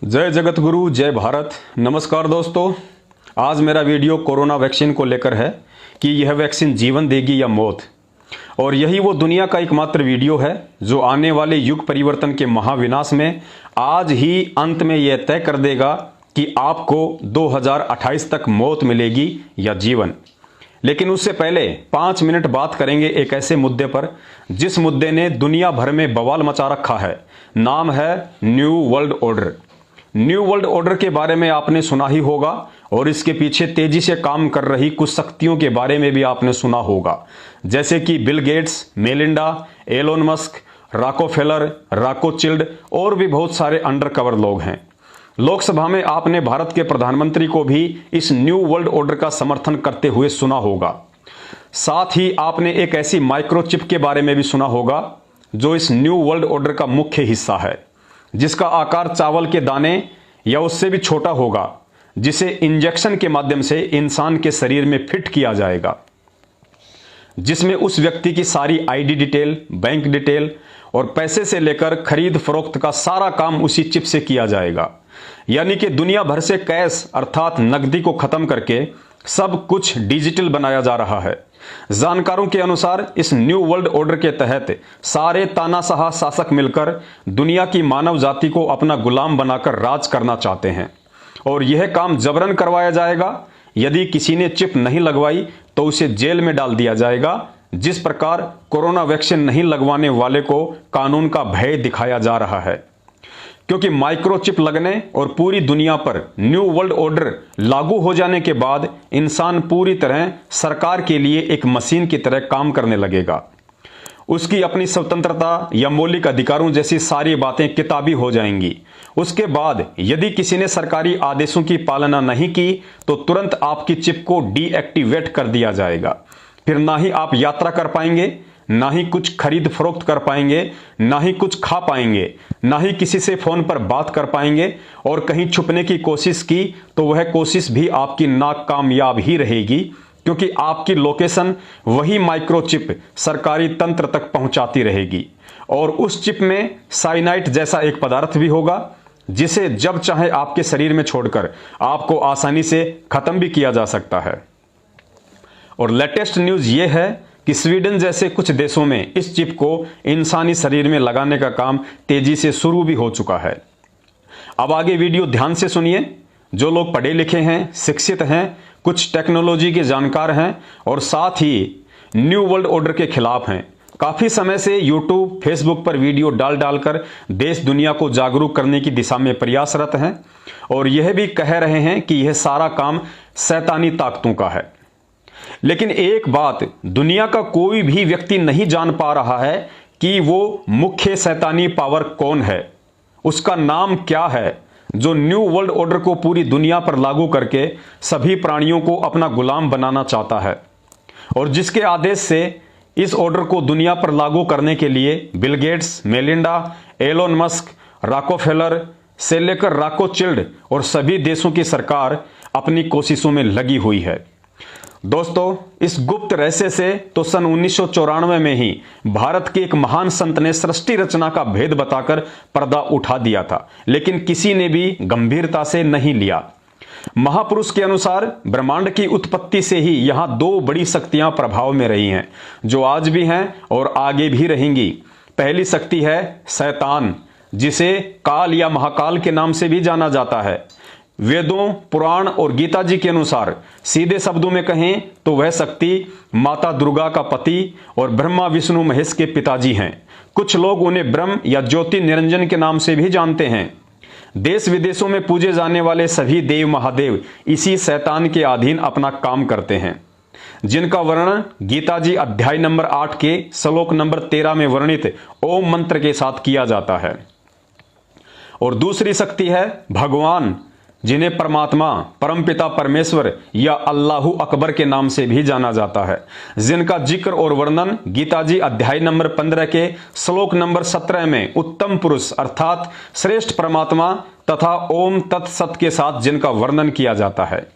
जय जगत गुरु, जय भारत। नमस्कार दोस्तों, आज मेरा वीडियो कोरोना वैक्सीन को लेकर है कि यह वैक्सीन जीवन देगी या मौत। और यही वो दुनिया का एकमात्र वीडियो है जो आने वाले युग परिवर्तन के महाविनाश में आज ही अंत में यह तय कर देगा कि आपको 2028 तक मौत मिलेगी या जीवन। लेकिन उससे पहले 5 मिनट बात करेंगे एक ऐसे मुद्दे पर जिस मुद्दे ने दुनिया भर में बवाल मचा रखा है। नाम है new world order. New world order के बारे में आपने सुना ही होगा और इसके पीछे तेजी से काम कर रही कुछ शक्तियों के बारे में भी आपने सुना होगा, जैसे कि Bill Gates, Melinda, Elon Musk, Rockefeller, Rockefeller और भी बहुत सारे अंडरकवर लोग हैं। लोकसभा में आपने भारत के प्रधानमंत्री को भी इस न्यू वर्ल्ड ऑर्डर का समर्थन करते हुए सुना होगा। साथ ही आपने एक ऐसी माइक्रोचिप के बारे में भी सुना होगा जो इस न्यू वर्ल्ड ऑर्डर का मुख्य हिस्सा है, जिसका आकार चावल के दाने या उससे भी छोटा होगा, जिसे इंजेक्शन के माध्यम से इंसान के शरीर में फिट किया जाएगा, जिसमें उस व्यक्ति की सारी आईडी डिटेल, बैंक डिटेल और पैसे से लेकर खरीद फरोख्त का सारा काम उसी चिप से किया जाएगा। यानी कि दुनिया भर से कैश अर्थात नकदी को खत्म करके सब कुछ डिजिटल बनाया जा रहा है। जानकारों के अनुसार इस न्यू वर्ल्ड ऑर्डर के तहत सारे तानाशाह शासक मिलकर दुनिया की मानव जाति को अपना गुलाम बनाकर राज करना चाहते हैं और यह काम जबरन करवाया जाएगा। यदि किसी ने चिप नहीं लगवाई तो उसे जेल में डाल दिया जाएगा, जिस प्रकार कोरोना वैक्सीन नहीं लगवाने वाले को कानून का भय दिखाया जा रहा है। क्योंकि माइक्रोचिप लगने और पूरी दुनिया पर न्यू वर्ल्ड ऑर्डर लागू हो जाने के बाद इंसान पूरी तरह सरकार के लिए एक मशीन की तरह काम करने लगेगा। उसकी अपनी स्वतंत्रता या मौलिक अधिकारों जैसी सारी बातें किताबी हो जाएंगी। उसके बाद यदि किसी ने सरकारी आदेशों की पालना नहीं की तो तुरंत आपकी चिप को डीएक्टिवेट कर दिया जाएगा। फिर ना ही आप यात्रा कर पाएंगे, ना ही कुछ खरीद फरोख्त कर पाएंगे, ना ही कुछ खा पाएंगे, ना ही किसी से फोन पर बात कर पाएंगे। और कहीं छुपने की कोशिश की तो वह कोशिश भी आपकी नाकामयाब ही रहेगी, क्योंकि आपकी लोकेशन वही माइक्रोचिप सरकारी तंत्र तक पहुंचाती रहेगी। और उस चिप में साइनाइड जैसा एक पदार्थ भी होगा, जिसे जब चाहे आपके शरीर में छोड़कर आपको आसानी से खत्म भी किया जा सकता है। और लेटेस्ट न्यूज यह है कि स्वीडन जैसे कुछ देशों में इस चिप को इंसानी शरीर में लगाने का काम तेजी से शुरू भी हो चुका है। अब आगे वीडियो ध्यान से सुनिए। जो लोग पढ़े लिखे हैं, शिक्षित हैं, कुछ टेक्नोलॉजी के जानकार हैं और साथ ही न्यू वर्ल्ड ऑर्डर के खिलाफ हैं, काफी समय से यूट्यूब, फेसबुक पर वीडियो डाल डालकर देश दुनिया को जागरूक करने की दिशा में प्रयासरत हैं और यह भी कह रहे हैं कि यह सारा काम शैतानी ताकतों का है। लेकिन एक बात दुनिया का कोई भी व्यक्ति नहीं जान पा रहा है कि वो मुख्य शैतानी पावर कौन है, उसका नाम क्या है, जो न्यू वर्ल्ड ऑर्डर को पूरी दुनिया पर लागू करके सभी प्राणियों को अपना गुलाम बनाना चाहता है और जिसके आदेश से इस ऑर्डर को दुनिया पर लागू करने के लिए Bill Gates, Melinda, Elon Musk, Rockefeller से लेकर रॉकफेलर और सभी देशों की सरकार अपनी कोशिशों में लगी हुई है। दोस्तों, इस गुप्त रहस्य से तो सन 1994 में ही भारत के एक महान संत ने सृष्टि रचना का भेद बताकर पर्दा उठा दिया था, लेकिन किसी ने भी गंभीरता से नहीं लिया। महापुरुष के अनुसार ब्रह्मांड की उत्पत्ति से ही यहां 2 बड़ी शक्तियां प्रभाव में रही हैं, जो आज भी हैं और आगे भी रहेंगी। पहली शक्ति है शैतान, जिसे काल या महाकाल के नाम से भी जाना जाता है। वेदों, पुराण और गीता जी के अनुसार सीधे शब्दों में कहें तो वह शक्ति माता दुर्गा का पति और ब्रह्मा विष्णु महेश के पिताजी हैं। कुछ लोग उन्हें ब्रह्म या ज्योति निरंजन के नाम से भी जानते हैं। देश विदेशों में पूजे जाने वाले सभी देव महादेव इसी शैतान के अधीन अपना काम करते हैं, जिनका वर्णन गीता जी अध्याय नंबर 8 के श्लोक नंबर 13 में वर्णित ओम मंत्र के साथ किया जाता है। और दूसरी शक्ति है भगवान, जिन्हें परमात्मा, परमपिता परमेश्वर या अल्लाहु अकबर के नाम से भी जाना जाता है, जिनका जिक्र और वर्णन गीता जी अध्याय नंबर 15 के श्लोक नंबर 17 में उत्तम पुरुष अर्थात श्रेष्ठ परमात्मा तथा ओम तत्सत के साथ जिनका वर्णन किया जाता है।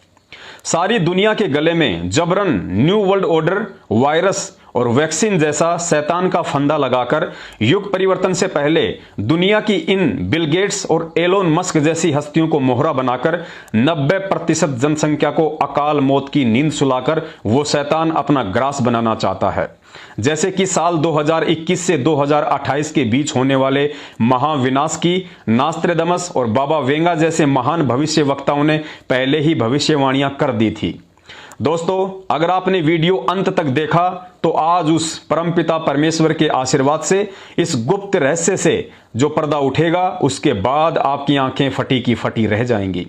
सारी दुनिया के गले में जबरन न्यू वर्ल्ड ऑर्डर वायरस और वैक्सीन जैसा शैतान का फंदा लगाकर युग परिवर्तन से पहले दुनिया की इन बिल गेट्स और एलोन मस्क जैसी हस्तियों को मोहरा बनाकर 90% जनसंख्या को अकाल मौत की नींद सुलाकर वो शैतान अपना ग्रास बनाना चाहता है। जैसे कि साल 2021 से 2028 के बीच होने वाले महाविनाश की नास्त्रेदमस और बाबा वेंगा जैसे महान भविष्यवक्ताओं ने पहले ही भविष्यवाणियां कर दी थी। दोस्तों, अगर आपने वीडियो अंत तक देखा तो आज उस परमपिता परमेश्वर के आशीर्वाद से इस गुप्त रहस्य से जो पर्दा उठेगा उसके बाद आपकी आंखें फटी की फटी रह जाएंगी।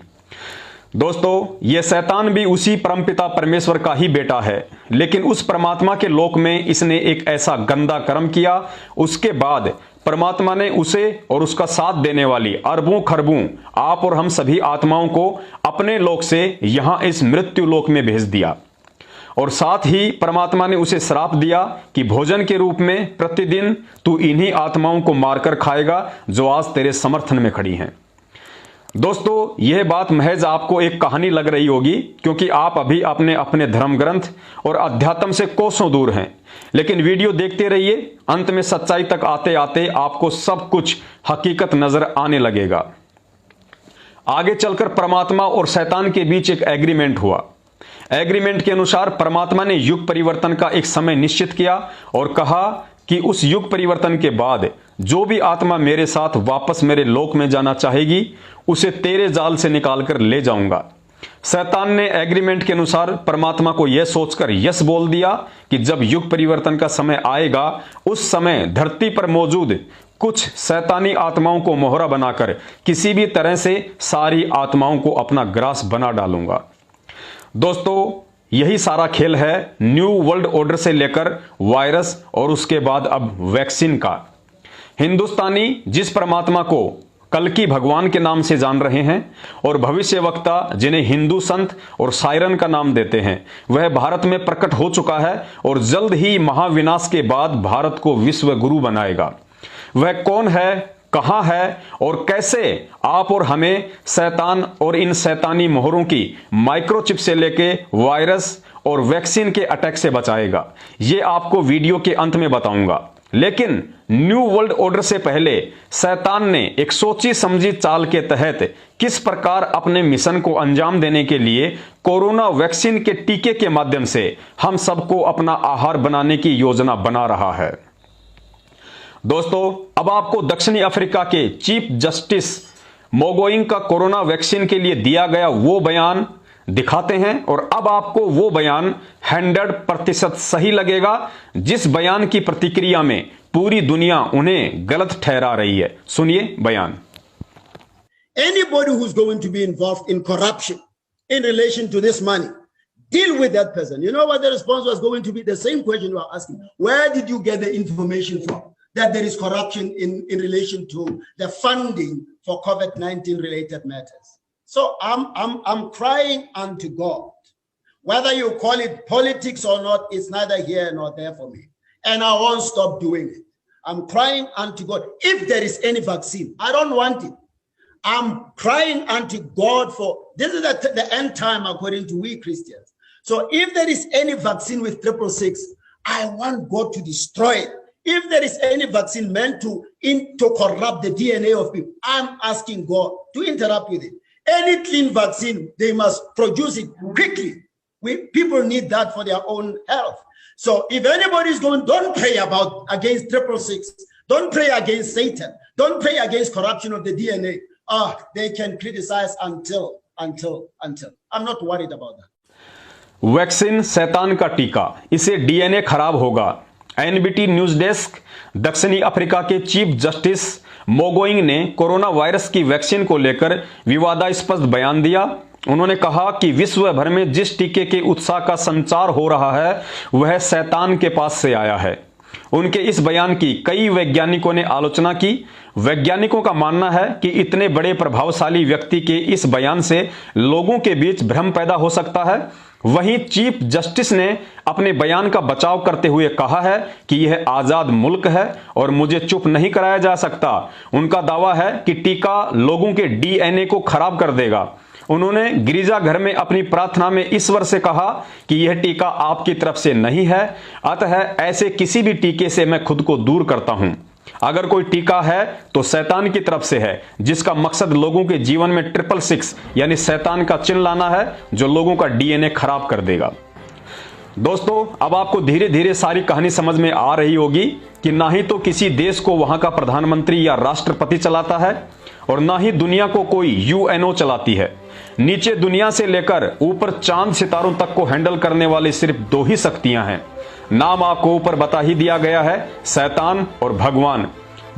दोस्तों, यह शैतान भी उसी परमपिता परमेश्वर का ही बेटा है, लेकिन उस परमात्मा के लोक में इसने एक ऐसा गंदा कर्म किया, उसके बाद परमात्मा ने उसे और उसका साथ देने वाली अरबों खरबों आप और हम सभी आत्माओं को अपने लोक से यहां इस मृत्यु लोक में भेज दिया। और साथ ही परमात्मा ने उसे श्राप दिया कि भोजन के रूप में प्रतिदिन तू इन्हीं आत्माओं को मारकर खाएगा जो आज तेरे समर्थन में खड़ी हैं। दोस्तों, यह बात महज आपको एक कहानी लग रही होगी, क्योंकि आप अभी अपने अपने धर्म ग्रंथ और अध्यात्म से कोसों दूर हैं। लेकिन वीडियो देखते रहिए, अंत में सच्चाई तक आते आते आपको सब कुछ हकीकत नजर आने लगेगा। आगे चलकर परमात्मा और शैतान के बीच एक एग्रीमेंट हुआ। एग्रीमेंट के अनुसार परमात्मा ने युग परिवर्तन का एक समय निश्चित किया और कहा कि उस युग परिवर्तन के बाद जो भी आत्मा मेरे साथ वापस मेरे लोक में जाना चाहेगी उसे तेरे जाल से निकालकर ले जाऊंगा। शैतान ने एग्रीमेंट के अनुसार परमात्मा को यह सोचकर यस बोल दिया कि जब युग परिवर्तन का समय आएगा उस समय धरती पर मौजूद कुछ शैतानी आत्माओं को मोहरा बनाकर किसी भी तरह से सारी आत्माओं को अपना ग्रास बना डालूंगा। दोस्तों, यही सारा खेल है न्यू वर्ल्ड ऑर्डर से लेकर वायरस और उसके बाद अब वैक्सीन का। हिंदुस्तानी जिस परमात्मा को कल्कि भगवान के नाम से जान रहे हैं और भविष्यवक्ता जिन्हें हिंदू संत और सायरन का नाम देते हैं, वह भारत में प्रकट हो चुका है और जल्द ही महाविनाश के बाद भारत को विश्व गुरु बनाएगा। वह कौन है, कहां है और कैसे आप और हमें शैतान और इन शैतानी मोहरों की माइक्रोचिप से लेके वायरस और वैक्सीन के अटैक से बचाएगा, ये आपको वीडियो के अंत में बताऊंगा। लेकिन न्यू वर्ल्ड ऑर्डर से पहले शैतान ने एक सोची समझी चाल के तहत किस प्रकार अपने मिशन को अंजाम देने के लिए कोरोना वैक्सीन के टीके के माध्यम से हम सबको अपना आहार बनाने की योजना बना रहा है। दोस्तों, अब आपको दक्षिणी अफ्रीका के चीफ जस्टिस मोगोइंग का कोरोना वैक्सीन के लिए दिया गया वो बयान दिखाते हैं और अब आपको वो बयान 100% सही लगेगा जिस बयान की प्रतिक्रिया में पूरी दुनिया उन्हें गलत ठहरा रही है। सुनिए बयान। Anybody who's going to be involved in corruption in relation to this money, deal with that person. You know what the response was going to be? The same question you are asking. Where did you get the information from that there is corruption in relation to the funding for COVID-19 related matters? So I'm crying unto God. Whether you call it politics or not, it's neither here nor there for me. And I won't stop doing it. I'm crying unto God. If there is any vaccine, I don't want it. I'm crying unto God for, this is the end time according to we Christians. So if there is any vaccine with 666, I want God to destroy it. If there is any vaccine meant to corrupt the DNA of people, I'm asking God to interrupt with it. Any clean vaccine, they must produce it quickly. People need that for their own health. So if anybody is going, don't pray against 666. Don't pray against Satan. Don't pray against corruption of the DNA. They can criticize until. I'm not worried about that. Vaccine शैतान का टीका, इसे DNA खराब होगा। NBT news desk. दक्षिणी Africa के chief justice मोगोइंग ने corona virus की वैक्सीन को लेकर विवादास्पद बयान दिया। उन्होंने कहा कि विश्व भर में जिस टीके के उत्साह का संचार हो रहा है वह शैतान के पास से आया है। उनके इस बयान की कई वैज्ञानिकों ने आलोचना की। वैज्ञानिकों का मानना है कि इतने बड़े प्रभावशाली व्यक्ति के इस बयान से लोगों के बीच भ्रम पैदा हो सकता है। वहीं चीफ जस्टिस ने अपने बयान का बचाव करते हुए कहा है कि यह आजाद मुल्क है और मुझे चुप नहीं कराया जा सकता। उनका दावा है कि टीका लोगों के डीएनए को खराब कर देगा उन्होंने गिरिजाघर में अपनी प्रार्थना में ईश्वर से कहा कि यह टीका आपकी तरफ से नहीं है, अतः ऐसे किसी भी टीके से मैं खुद को दूर करता हूं। अगर कोई टीका है तो शैतान की तरफ से है, जिसका मकसद लोगों के जीवन में 666 यानी शैतान का चिन्ह लाना है, जो लोगों का डीएनए खराब कर देगा। दोस्तों, अब आपको धीरे धीरे सारी कहानी समझ में आ रही होगी कि ना ही तो किसी देश को वहां का प्रधानमंत्री या राष्ट्रपति चलाता है और ना ही दुनिया को कोई यूएनओ चलाती है। नीचे दुनिया से लेकर ऊपर चांद सितारों तक को हैंडल करने वाली सिर्फ दो ही शक्तियां हैं। नाम आपको ऊपर बता ही दिया गया है, शैतान और भगवान।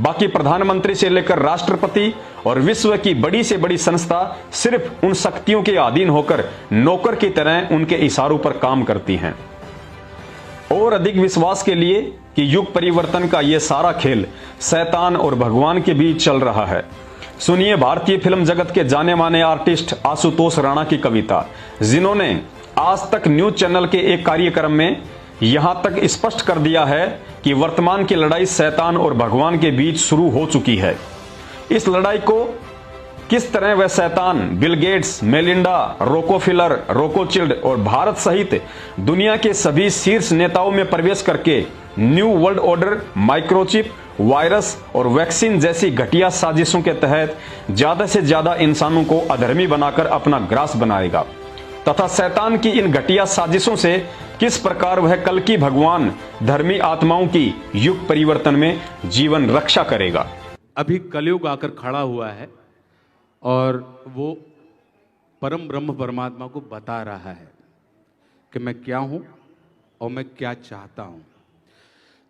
बाकी प्रधानमंत्री से लेकर राष्ट्रपति और विश्व की बड़ी से बड़ी संस्था सिर्फ उन शक्तियों के अधीन होकर नौकर की तरह उनके इशारों पर काम करती हैं। और अधिक विश्वास के लिए कि युग परिवर्तन का यह सारा खेल शैतान और भगवान के बीच चल रहा है, सुनिए भारतीय फिल्म जगत के जाने माने आर्टिस्ट आशुतोष राणा की कविता, जिन्होंने आज तक न्यूज चैनल के एक कार्यक्रम में यहां तक स्पष्ट कर दिया है कि वर्तमान की लड़ाई शैतान और भगवान के बीच शुरू हो चुकी है। इस लड़ाई को किस तरह वह शैतान बिल गेट्स, मेलिंडा, रोकोफिलर, रोकोचिल्ड और भारत सहित दुनिया के सभी शीर्ष नेताओं में प्रवेश करके new world order, microchip, virus और वैक्सीन जैसी घटिया साजिशों के तहत ज्यादा से ज्यादा इंसानों को अधर्मी बनाकर अपना ग्रास बनाएगा, तथा शैतान की इन घटिया साजिशों से किस प्रकार वह कल की भगवान धर्मी आत्माओं की युग परिवर्तन में जीवन रक्षा करेगा। अभी कलयुग आकर खड़ा हुआ है और वो परम ब्रह्म परमात्मा को बता रहा है कि मैं क्या हूं और मैं क्या चाहता हूं।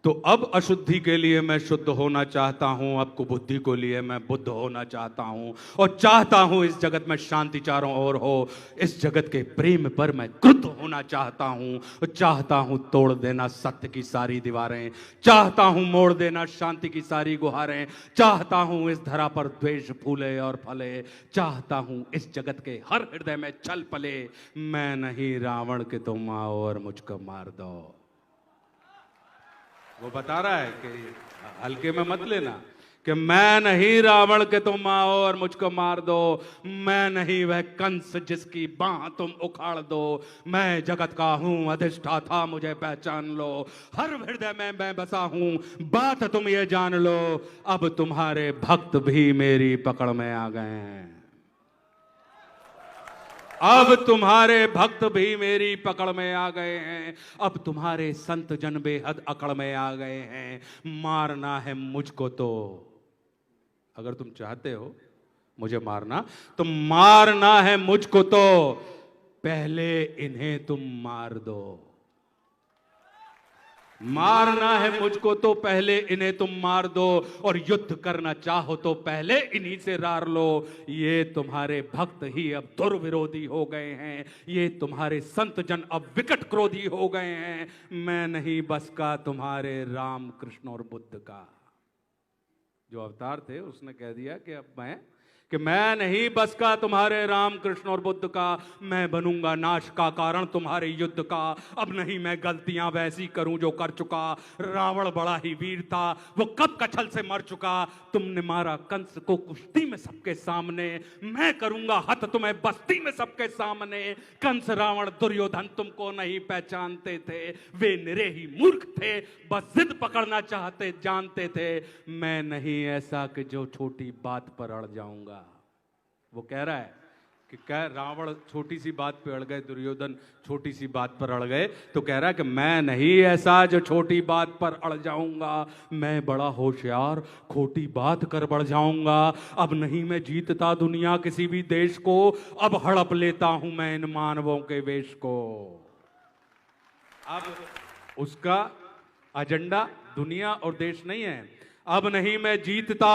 तो अब अशुद्धि के लिए मैं शुद्ध होना चाहता हूं, अब कुबुद्धि को लिए मैं बुद्ध होना चाहता हूं और चाहता हूं इस जगत में शांति चारों ओर हो। इस जगत के प्रेम पर मैं क्रुद्ध होना चाहता हूं और चाहता हूं तोड़ देना सत्य की सारी दीवारें, चाहता हूं मोड़ देना शांति की सारी गुहारें, चाहता हूं इस धरा पर द्वेष फूले और फले, चाहता हूं इस जगत के हर हृदय में छल पले। मैं नहीं रावण के तुम आओ और मुझको मार दो। वो बता रहा है कि हल्के में मत लेना कि मैं नहीं रावण के तुम आओ और मुझको मार दो, मैं नहीं वह कंस जिसकी बाह तुम उखाड़ दो, मैं जगत का हूं अधिष्ठाता मुझे पहचान लो, हर हृदय में मैं बसा हूं बात तुम ये जान लो, अब तुम्हारे भक्त भी मेरी पकड़ में आ गए हैं, अब तुम्हारे भक्त भी मेरी पकड़ में आ गए हैं, अब तुम्हारे संत जन बेहद अकड़ में आ गए हैं। मारना है मुझको तो, अगर तुम चाहते हो मुझे मारना तो मारना है मुझको तो पहले इन्हें तुम मार दो, मारना है मुझको तो पहले इन्हें तुम मार दो, और युद्ध करना चाहो तो पहले इन्हीं से रार लो। ये तुम्हारे भक्त ही अब दुर्विरोधी हो गए हैं, ये तुम्हारे संत जन अब विकट क्रोधी हो गए हैं। मैं नहीं बस का तुम्हारे राम कृष्ण और बुद्ध का। जो अवतार थे उसने कह दिया कि अब मैं नहीं बस का तुम्हारे राम कृष्ण और बुद्ध का, मैं बनूंगा नाश का कारण तुम्हारे युद्ध का। अब नहीं मैं गलतियां वैसी करूं जो कर चुका, रावण बड़ा ही वीर था वो कब कछल से मर चुका। तुमने मारा कंस को कुश्ती में सबके सामने, मैं करूंगा हत तुम्हें बस्ती में सबके सामने। कंस रावण दुर्योधन तुमको नहीं पहचानते थे, वे निरे ही मूर्ख थे, बस जिद पकड़ना चाहते जानते थे। मैं नहीं ऐसा कि जो छोटी बात पर अड़ जाऊंगा। वो कह रहा है कि क्या रावण छोटी सी बात पे अड़ गए, दुर्योधन छोटी सी बात पर अड़ गए, तो कह रहा है कि मैं नहीं ऐसा जो छोटी बात पर अड़ जाऊंगा, मैं बड़ा होशियार खोटी बात कर बढ़ जाऊंगा। अब नहीं मैं जीतता दुनिया किसी भी देश को, अब हड़प लेता हूं मैं इन मानवों के वेश को। अब उसका एजेंडा दुनिया और देश नहीं है। अब नहीं मैं जीतता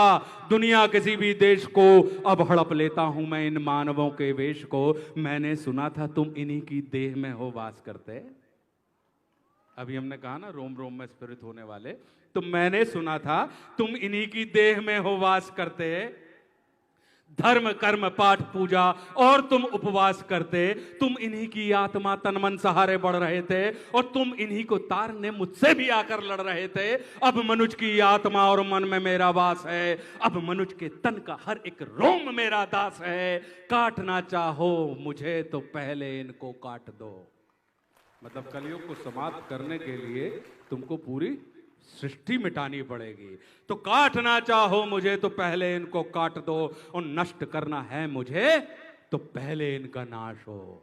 दुनिया किसी भी देश को, अब हड़प लेता हूं मैं इन मानवों के वेश को। मैंने सुना था तुम इन्हीं की देह में हो वास करते, अभी हमने कहा ना रोम रोम में स्पिरिट होने वाले, तो मैंने सुना था तुम इन्हीं की देह में हो वास करते। धर्म कर्म पाठ पूजा और तुम उपवास करते, तुम इन्हीं की आत्मा तन मन सहारे बढ़ रहे थे और तुम इन्हीं को तारने मुझसे भी आकर लड़ रहे थे। अब मनुष्य की आत्मा और मन में मेरा वास है, अब मनुष्य के तन का हर एक रोम मेरा दास है। काटना चाहो मुझे तो पहले इनको काट दो। मतलब कलयुग को समाप्त करने के लिए तुमको पूरी सृष्टि मिटानी पड़ेगी। तो काटना चाहो मुझे तो पहले इनको काट दो, और नष्ट करना है मुझे तो पहले इनका नाश हो।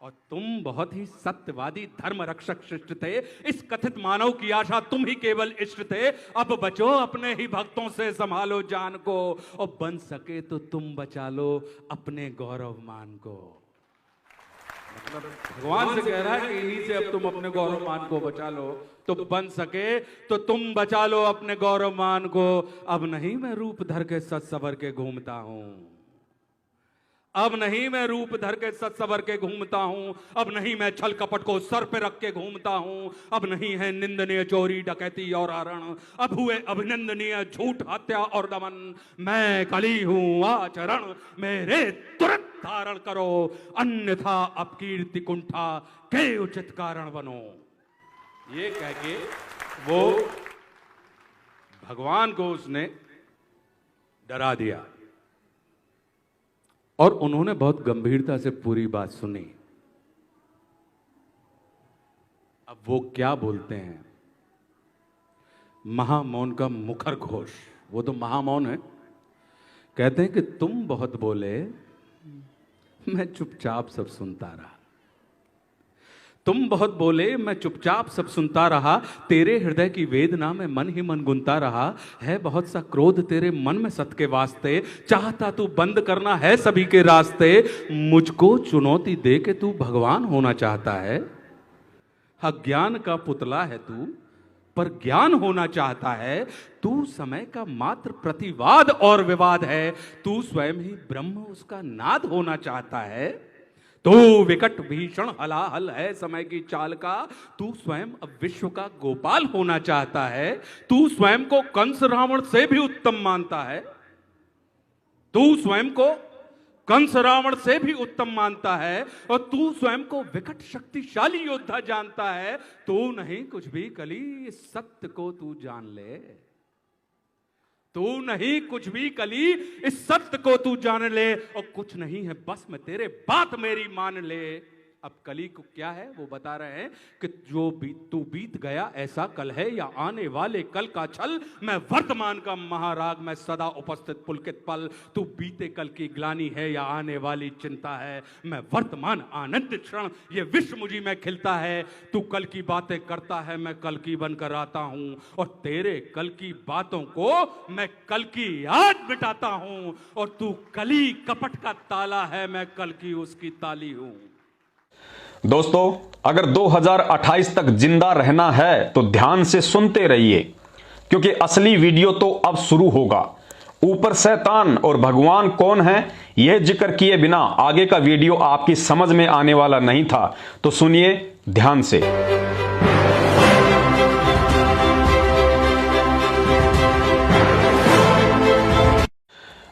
और तुम बहुत ही सत्यवादी धर्म रक्षक शिष्ट थे, इस कथित मानव की आशा तुम ही केवल इष्ट थे। अब बचो अपने ही भक्तों से, संभालो जान को, और बन सके तो तुम बचा लो अपने गौरव मान को। मतलब भगवान से कह रहा है कि इन्हीं से अब तुम अपने गौरव मान को बचा लो, तो बन सके तो तुम बचा लो अपने गौरव मान को। अब नहीं मैं रूप धर के सच सवर के घूमता हूं, अब नहीं मैं रूप धर के सच सवर के घूमता हूं, अब नहीं मैं छल कपट को सर पे रख के घूमता हूं, अब नहीं है निंदनीय चोरी डकैती और हरण, अब हुए अभिनंदनीय झूठ हत्या और दमन। मैं कली हूं आचरण मेरे तुरंत धारण करो, अन्यथा अपकीर्ति कुंठा के उचित कारण बनो। ये कह के वो भगवान को उसने डरा दिया और उन्होंने बहुत गंभीरता से पूरी बात सुनी। अब वो क्या बोलते हैं, महामौन का मुखर घोष, वो तो महामौन है। कहते हैं कि तुम बहुत बोले, मैं चुपचाप सब सुनता रहा। तुम बहुत बोले, मैं चुपचाप सब सुनता रहा, तेरे हृदय की वेदना में मन ही मन गुनता रहा। है बहुत सा क्रोध तेरे मन में सत के वास्ते, चाहता तू बंद करना है सभी के रास्ते। मुझको चुनौती दे के तू भगवान होना चाहता है। अज्ञान का पुतला है तू, पर ज्ञान होना चाहता है। तू समय का मात्र प्रतिवाद और विवाद है, तू स्वयं ही ब्रह्म उसका नाद होना चाहता है। तू विकट भीषण हलाहल है समय की चाल का, तू स्वयं अब विश्व का गोपाल होना चाहता है। तू स्वयं को कंस रावण से भी उत्तम मानता है, तू स्वयं को कंस रावण से भी उत्तम मानता है, और तू स्वयं को विकट शक्तिशाली योद्धा जानता है। तू नहीं कुछ भी कली, इस सत्य को तू जान ले। तू नहीं कुछ भी कली, इस सत्य को तू जान ले, और कुछ नहीं है बस में तेरे बात मेरी मान ले। अब कली को क्या है वो बता रहे हैं कि जो तू बीत गया ऐसा कल है, या आने वाले कल का छल। मैं वर्तमान का महाराग, मैं सदा उपस्थित पुलकित पल। तू बीते कल की ग्लानी है या आने वाली चिंता है, मैं वर्तमान आनंद क्षण, ये विश्व मुझी में खिलता है। तू कल की बातें करता है, मैं कल की बनकर आता हूं, और तेरे कल की बातों को मैं कल की याद मिटाता हूं। और तू कली कपट का ताला है, मैं कल की उसकी ताली हूं। दोस्तों, अगर 2028 तक जिंदा रहना है तो ध्यान से सुनते रहिए, क्योंकि असली वीडियो तो अब शुरू होगा। ऊपर शैतान और भगवान कौन है, यह जिक्र किए बिना आगे का वीडियो आपकी समझ में आने वाला नहीं था। तो सुनिए ध्यान से।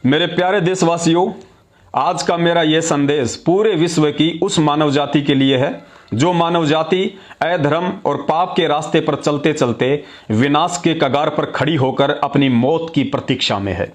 मेरे प्यारे देशवासियों, आज का मेरा यह संदेश पूरे विश्व की उस मानव जाति के लिए है जो मानव जाति अधर्म और पाप के रास्ते पर चलते चलते विनाश के कगार पर खड़ी होकर अपनी मौत की प्रतीक्षा में है।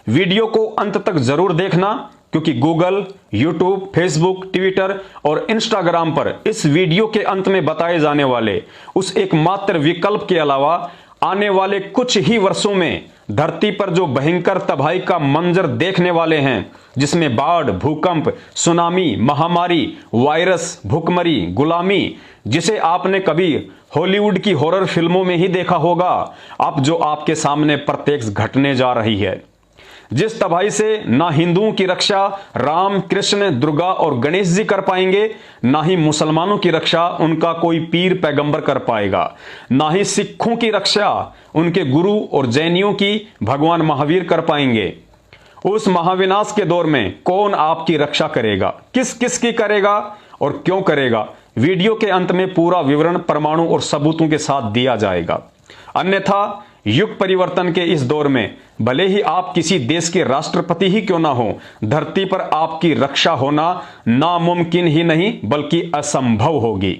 वीडियो को अंत तक जरूर देखना, क्योंकि गूगल, यूट्यूब, फेसबुक, ट्विटर और इंस्टाग्राम पर इस वीडियो के अंत में बताए जाने वाले उस एकमात्र विकल्प के अलावा आने वाले कुछ ही वर्षों में धरती पर जो भयंकर तबाही का मंजर देखने वाले हैं, जिसमें बाढ़, भूकंप, सुनामी, महामारी, वायरस, भुखमरी, गुलामी, जिसे आपने कभी हॉलीवुड की हॉरर फिल्मों में ही देखा होगा, अब जो आपके सामने प्रत्यक्ष घटने जा रही है। जिस तबाही से ना हिंदुओं की रक्षा राम, कृष्ण, दुर्गा और गणेश जी कर पाएंगे, ना ही मुसलमानों की रक्षा उनका कोई पीर पैगंबर कर पाएगा, ना ही सिखों की रक्षा उनके गुरु और जैनियों की भगवान महावीर कर पाएंगे। उस महाविनाश के दौर में कौन आपकी रक्षा करेगा, किस किस की करेगा और क्यों करेगा, वीडियो के अंत में पूरा विवरण परमाणु और सबूतों के साथ दिया जाएगा। अन्यथा युग परिवर्तन के इस दौर में भले ही आप किसी देश के राष्ट्रपति ही क्यों ना हो, धरती पर आपकी रक्षा होना नामुमकिन ही नहीं बल्कि असंभव होगी।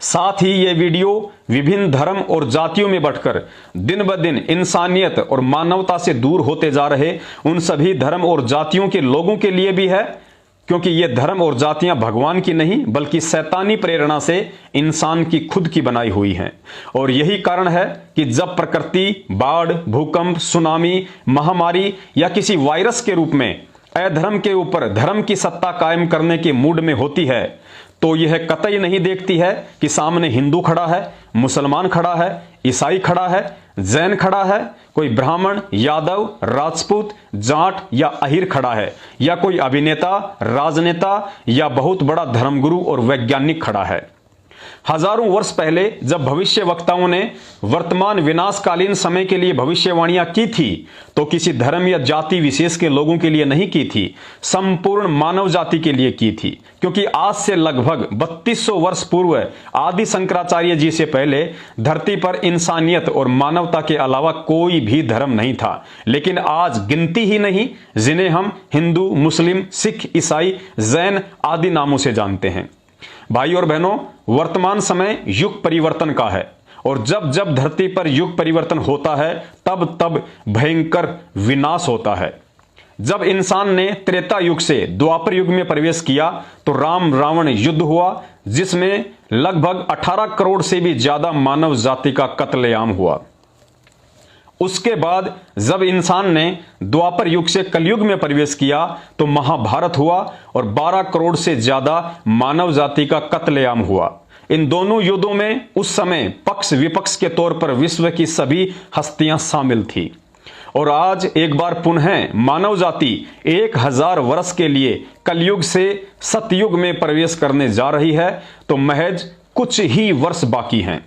साथ ही ये वीडियो विभिन्न धर्म और जातियों में बंटकर दिन ब दिन इंसानियत और मानवता से दूर होते जा रहे उन सभी धर्म और जातियों के लोगों के लिए भी है, क्योंकि ये धर्म और जातियां भगवान की नहीं बल्कि शैतानी प्रेरणा से इंसान की खुद की बनाई हुई हैं। और यही कारण है कि जब प्रकृति बाढ़, भूकंप, सुनामी, महामारी या किसी वायरस के रूप में अधर्म के ऊपर धर्म की सत्ता कायम करने के मूड में होती है, तो यह कतई नहीं देखती है कि सामने हिंदू खड़ा है, मुसलमान खड़ा है, ईसाई खड़ा है, जैन खड़ा है, कोई ब्राह्मण, यादव, राजपूत, जाट या अहिर खड़ा है, या कोई अभिनेता, राजनेता या बहुत बड़ा धर्मगुरु और वैज्ञानिक खड़ा है। हजारों वर्ष पहले जब भविष्यवक्ताओं ने वर्तमान विनाशकालीन समय के लिए भविष्यवाणियां की थी, तो किसी धर्म या जाति विशेष के लोगों के लिए नहीं की थी, संपूर्ण मानव जाति के लिए की थी। क्योंकि आज से लगभग 3200 वर्ष पूर्व आदि शंकराचार्य जी से पहले धरती पर इंसानियत और मानवता के अलावा कोई भी धर्म नहीं था। लेकिन आज गिनती ही नहीं जिन्हें हम हिंदू, मुस्लिम, सिख, ईसाई, जैन आदि नामों से जानते हैं। भाई और बहनों, वर्तमान समय युग परिवर्तन का है और जब जब धरती पर युग परिवर्तन होता है तब तब भयंकर विनाश होता है। जब इंसान ने त्रेता युग से द्वापर युग में प्रवेश किया तो राम रावण युद्ध हुआ, जिसमें लगभग 18 करोड़ से भी ज्यादा मानव जाति का कत्लेआम हुआ। उसके बाद जब इंसान ने द्वापर युग से कलयुग में प्रवेश किया तो महाभारत हुआ और 12 करोड़ से ज्यादा मानव जाति का कत्लेआम हुआ। इन दोनों युद्धों में उस समय पक्ष विपक्ष के तौर पर विश्व की सभी हस्तियां शामिल थी। और आज एक बार पुनः मानव जाति 1000 वर्ष के लिए कलयुग से सतयुग में प्रवेश करने जा रही है, तो महज कुछ ही वर्ष बाकी हैं।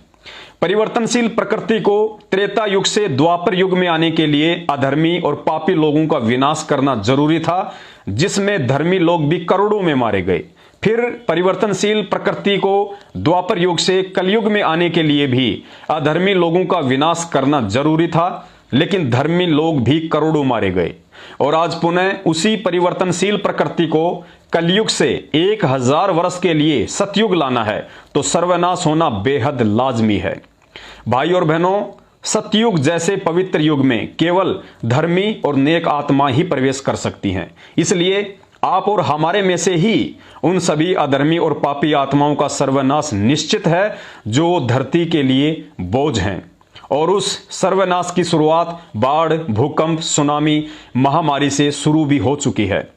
परिवर्तनशील प्रकृति को त्रेता युग से द्वापर युग में आने के लिए अधर्मी और पापी लोगों का विनाश करना जरूरी था, जिसमें धर्मी लोग भी करोड़ों में मारे गए। फिर परिवर्तनशील प्रकृति को द्वापर युग से कलयुग में आने के लिए भी अधर्मी लोगों का विनाश करना जरूरी था, लेकिन धर्मी लोग भी करोड़ों मारे गए। और आज पुनः उसी परिवर्तनशील प्रकृति को कलयुग से 1000 वर्ष के लिए सतयुग लाना है, तो सर्वनाश होना बेहद लाजमी है। भाई और बहनों, सतयुग जैसे पवित्र युग में केवल धर्मी और नेक आत्मा ही प्रवेश कर सकती हैं। इसलिए आप और हमारे में से ही उन सभी अधर्मी और पापी आत्माओं का सर्वनाश निश्चित है जो धरती के लिए बोझ हैं। और उस सर्वनाश की शुरुआत बाढ़, भूकंप, सुनामी, महामारी से शुरू भी हो चुकी है।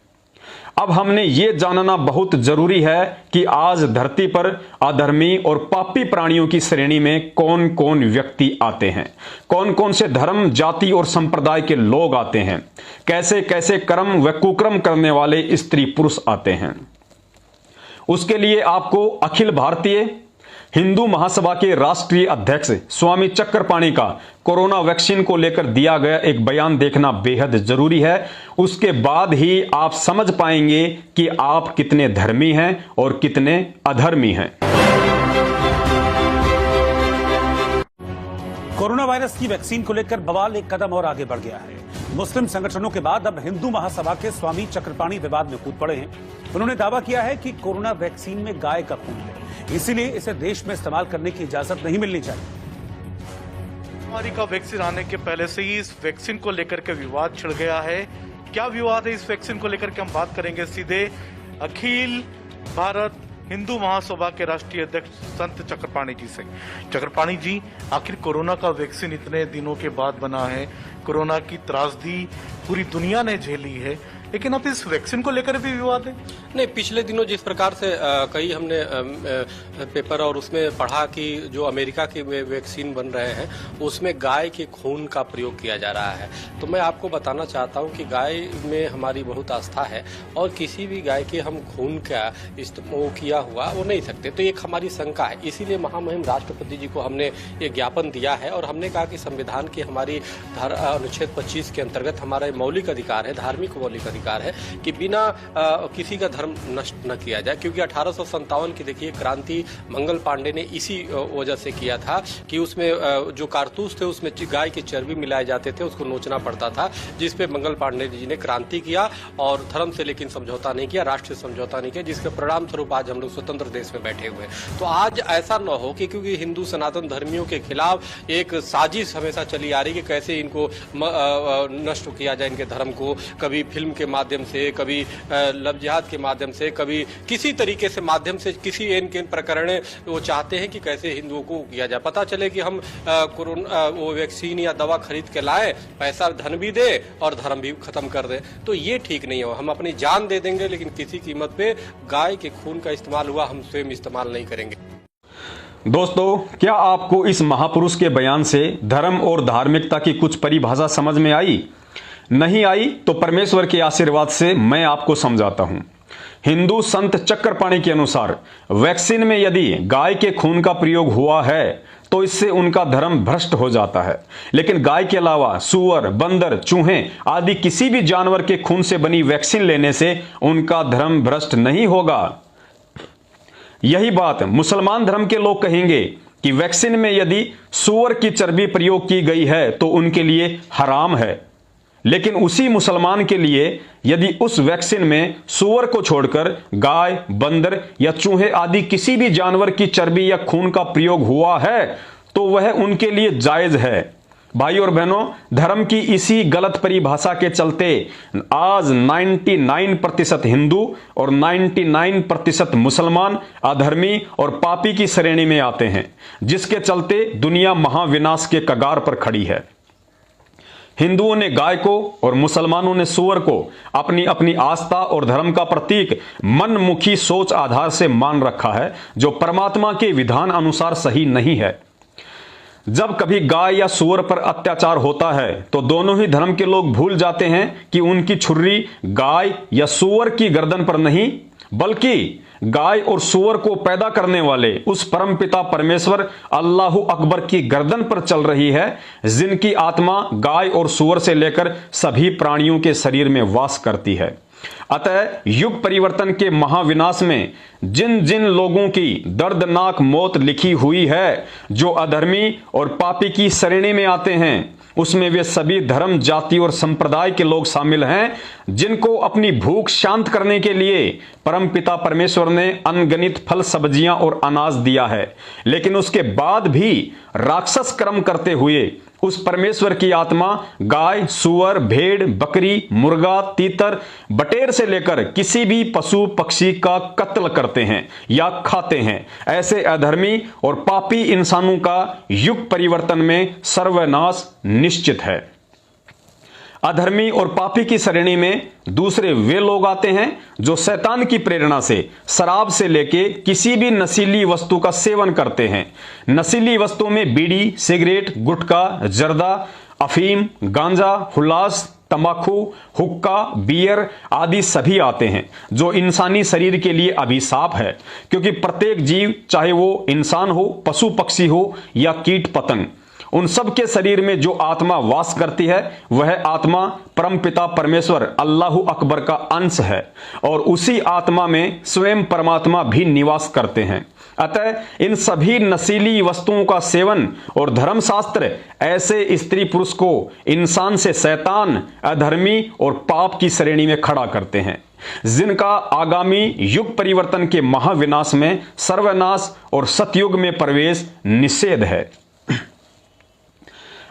अब हमने ये जानना बहुत जरूरी है कि आज धरती पर अधर्मी और पापी प्राणियों की श्रेणी में कौन कौन व्यक्ति आते हैं, कौन कौन से धर्म, जाति और संप्रदाय के लोग आते हैं, कैसे कैसे कर्म व कुकर्म करने वाले स्त्री पुरुष आते हैं। उसके लिए आपको अखिल भारतीय हिंदू महासभा के राष्ट्रीय अध्यक्ष स्वामी चक्रपाणी का कोरोना वैक्सीन को लेकर दिया गया एक बयान देखना बेहद जरूरी है। उसके बाद ही आप समझ पाएंगे कि आप कितने धर्मी हैं और कितने अधर्मी हैं। कोरोना वायरस की वैक्सीन को लेकर बवाल एक कदम और आगे बढ़ गया है। मुस्लिम संगठनों के बाद अब हिंदू महासभा के स्वामी चक्रपाणी विवाद में कूद पड़े हैं। उन्होंने दावा किया है कि कोरोना वैक्सीन में गाय का खून है, इसीलिए इसे देश में इस्तेमाल करने की इजाजत नहीं मिलनी चाहिए। महामारी का वैक्सीन आने के पहले से ही इस वैक्सीन को लेकर के विवाद छिड़ गया है। क्या विवाद है इस वैक्सीन को लेकर के हम बात करेंगे सीधे अखिल भारत हिंदू महासभा के राष्ट्रीय अध्यक्ष संत चक्रपाणी जी से। चक्रपाणी जी, आखिर कोरोना का वैक्सीन इतने दिनों के बाद बना है, कोरोना की त्रासदी पूरी दुनिया ने झेली है, लेकिन अब इस वैक्सीन को लेकर भी विवाद है। नहीं, पिछले दिनों जिस प्रकार से कई हमने पेपर और उसमें पढ़ा कि जो अमेरिका के वैक्सीन बन रहे हैं उसमें गाय के खून का प्रयोग किया जा रहा है, तो मैं आपको बताना चाहता हूं कि गाय में हमारी बहुत आस्था है और किसी भी गाय के हम खून का इस्तेमाल किया हुआ वो नहीं सकते। तो एक हमारी शंका है, इसीलिए महामहिम राष्ट्रपति जी को हमने ये ज्ञापन दिया है और हमने कहा कि संविधान की हमारी अनुच्छेद 25 के अंतर्गत हमारा मौलिक अधिकार है, धार्मिक मौलिक अधिकार है कि बिना किसी का धर्म नष्ट न किया जाए, क्योंकि 1857 की देखिए क्रांति मंगल पांडे ने इसी वजह से किया था कि उसमें जो कारतूस थे उसमें गाय की चर्बी मिलाए जाते थे, उसको नोचना पड़ता था, जिसपे मंगल पांडे जी ने क्रांति किया और धर्म से लेकिन समझौता नहीं किया, राष्ट्र से समझौता नहीं किया, जिसके परिणाम स्वरूप आज हम लोग स्वतंत्र देश में बैठे हुए हैं। तो आज ऐसा न हो कि क्योंकि हिंदू सनातन धर्मियों के खिलाफ एक साजिश हमेशा चली आ रही कि कैसे इनको नष्ट किया जाए, इनके धर्म को, कभी फिल्म के माध्यम से, कभी लव जिहाद के माध्यम से, कभी किसी तरीके से माध्यम से, किसी इनके प्रकरण वो चाहते हैं कि कैसे हिंदुओं को किया जाए। पता चले कि हम कोरोना वो वैक्सीन या दवा खरीद के लाए, पैसा धन भी दे और धर्म भी खत्म कर दे, तो ये ठीक नहीं हो। हम अपनी जान दे देंगे लेकिन किसी कीमत पे गाय के खून का इस्तेमाल हुआ हम स्वयं इस्तेमाल नहीं करेंगे। दोस्तों, क्या आपको इस महापुरुष के बयान से धर्म और धार्मिकता की कुछ परिभाषा समझ में आई? नहीं आई तो परमेश्वर के आशीर्वाद से मैं आपको समझाता हूं। हिंदू संत चक्रपाणी के अनुसार वैक्सीन में यदि गाय के खून का प्रयोग हुआ है तो इससे उनका धर्म भ्रष्ट हो जाता है, लेकिन गाय के अलावा सूअर, बंदर, चूहे आदि किसी भी जानवर के खून से बनी वैक्सीन लेने से उनका धर्म भ्रष्ट नहीं होगा। यही बात मुसलमान धर्म के लोग कहेंगे कि वैक्सीन में यदि सूअर की चर्बी प्रयोग की गई है तो उनके लिए हराम है, लेकिन उसी मुसलमान के लिए यदि उस वैक्सीन में सूअर को छोड़कर गाय, बंदर या चूहे आदि किसी भी जानवर की चर्बी या खून का प्रयोग हुआ है तो वह उनके लिए जायज है। भाई और बहनों, धर्म की इसी गलत परिभाषा के चलते आज 99% हिंदू और 99% मुसलमान अधर्मी और पापी की श्रेणी में आते हैं, जिसके चलते दुनिया महाविनाश के कगार पर खड़ी है। हिंदुओं ने गाय को और मुसलमानों ने सूअर को अपनी अपनी आस्था और धर्म का प्रतीक मनमुखी सोच आधार से मान रखा है, जो परमात्मा के विधान अनुसार सही नहीं है। जब कभी गाय या सूअर पर अत्याचार होता है तो दोनों ही धर्म के लोग भूल जाते हैं कि उनकी छुरी गाय या सूअर की गर्दन पर नहीं, बल्कि गाय और सूअर को पैदा करने वाले उस परमपिता परमेश्वर अल्लाहु अकबर की गर्दन पर चल रही है, जिनकी आत्मा गाय और सूअर से लेकर सभी प्राणियों के शरीर में वास करती है। अतः युग परिवर्तन के महाविनाश में जिन जिन लोगों की दर्दनाक मौत लिखी हुई है, जो अधर्मी और पापी की श्रेणी में आते हैं, उसमें वे सभी धर्म, जाति और संप्रदाय के लोग शामिल हैं, जिनको अपनी भूख शांत करने के लिए परमपिता परमेश्वर ने अनगिनत फल, सब्जियां और अनाज दिया है, लेकिन उसके बाद भी राक्षस कर्म करते हुए उस परमेश्वर की आत्मा गाय, सूअर, भेड़, बकरी, मुर्गा, तीतर, बटेर से लेकर किसी भी पशु पक्षी का कत्ल करते हैं या खाते हैं। ऐसे अधर्मी और पापी इंसानों का युग परिवर्तन में सर्वनाश निश्चित है। अधर्मी और पापी की श्रेणी में दूसरे वे लोग आते हैं जो शैतान की प्रेरणा से शराब से लेके किसी भी नशीली वस्तु का सेवन करते हैं। नशीली वस्तुओं में बीड़ी, सिगरेट, गुटखा, जर्दा, अफीम, गांजा, हुलास, तंबाकू, हुक्का, बियर आदि सभी आते हैं, जो इंसानी शरीर के लिए अभिशाप है, क्योंकि प्रत्येक जीव, चाहे वो इंसान हो, पशु पक्षी हो या कीट पतंग, उन सब के शरीर में जो आत्मा वास करती है वह आत्मा परमपिता परमेश्वर अल्लाहु अकबर का अंश है और उसी आत्मा में स्वयं परमात्मा भी निवास करते हैं। अतः इन सभी नशीली वस्तुओं का सेवन और धर्मशास्त्र ऐसे स्त्री पुरुष को इंसान से शैतान, अधर्मी और पाप की श्रेणी में खड़ा करते हैं, जिनका आगामी युग परिवर्तन के महाविनाश में सर्वनाश और सतयुग में प्रवेश निषेध है।